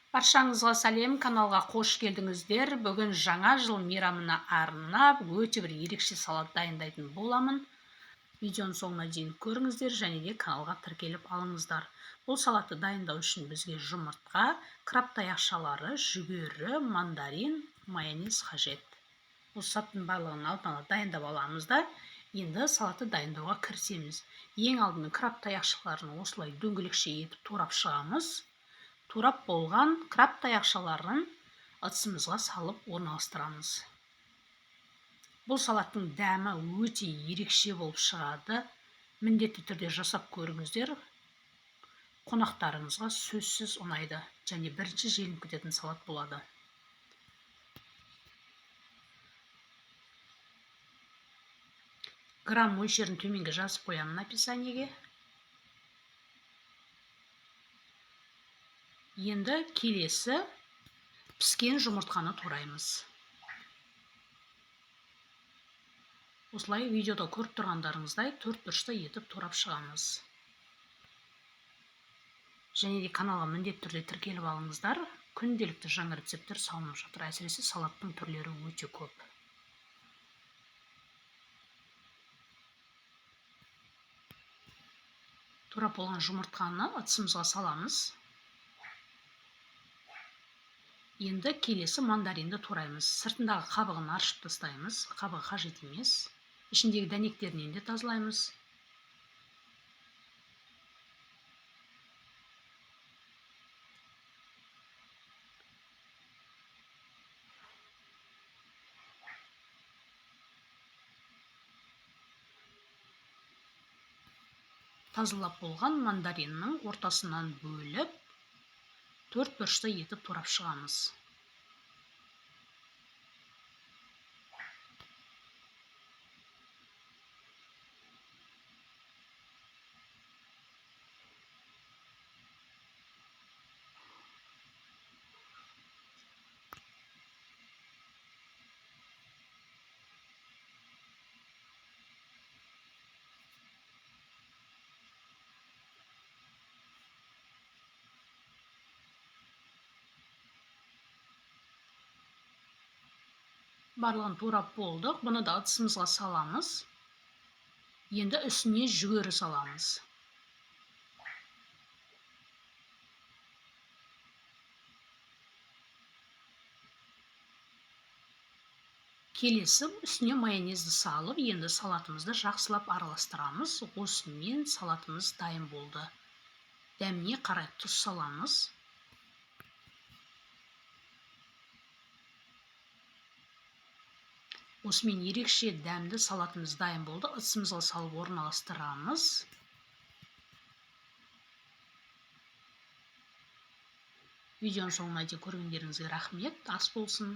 Баршаңызға сәлем, каналға қош келдіңіздер. Бүгін жаңа жыл мейрамына арнап өте бір ерекше салат дайындайтын боламын. Видеоның соңына дейін көріңіздер және де каналға тіркеліп алыңыздар. Бұл салатты дайындау үшін бізге жұмыртқа, краб таяқшалары, жүгері, мандарин, майонез қажет. Осы заттың барлығын алдын ала дайындап аламыздар. Енді салатты дайындауға кірісеміз. Ең алдымен краб таяқшаларын осылай дөңгелекше етіп турап шығамыз. Турап болған краб таяқшаларын ыдысымызға салып орналастырамыз. Бұл салаттың дәмі өте ерекше болып шығады. Міндетті түрде жасап көріңіздер. Қонақтарыңызға сөзсіз ұнайды және бірінші желініп кететін салат болады. Грамм мөлшерін төменге жазып қоямын описаниеге. Енді келесі піскен жұмыртқаны тураймыз. Осылай видеода көріп тұрғандарыңыздай төрт-бұрыштай етіп турап шығамыз. Және де каналға міндетті түрде тіркеліп алыңыздар. Күнделікті жаңа рецепттер салынып жатыр. Әсіресе салаттың түрлері өте көп. Турап болған жұмыртқаны ыдысымызға саламыз. Енді келесі мандаринді тураймыз. Сыртындағы қабығын аршып тастаймыз. Қабығы қажет емес. Ішіндегі дәнектерінен де тазалаймыз. Тазалап болған мандариннің ортасынан бөліп, төрт-бұрыштай етіп турап шығамыз. Барлығын турап болдық. Бұны да ыдысымызға саламыз. Енді үстіне жүгері саламыз. Келесі үстіне майонезді салып, енді салатымызды жақсылап араластырамыз. Осымен салатымыз дайын болды. Дәміне қарай тұз саламыз. Осымен ерекше дәмді салатымыз дайын болды. Ыдысымызға салып орналастырамыз. Видеоның соңына дейін көргендеріңізге рахмет. Ас болсын.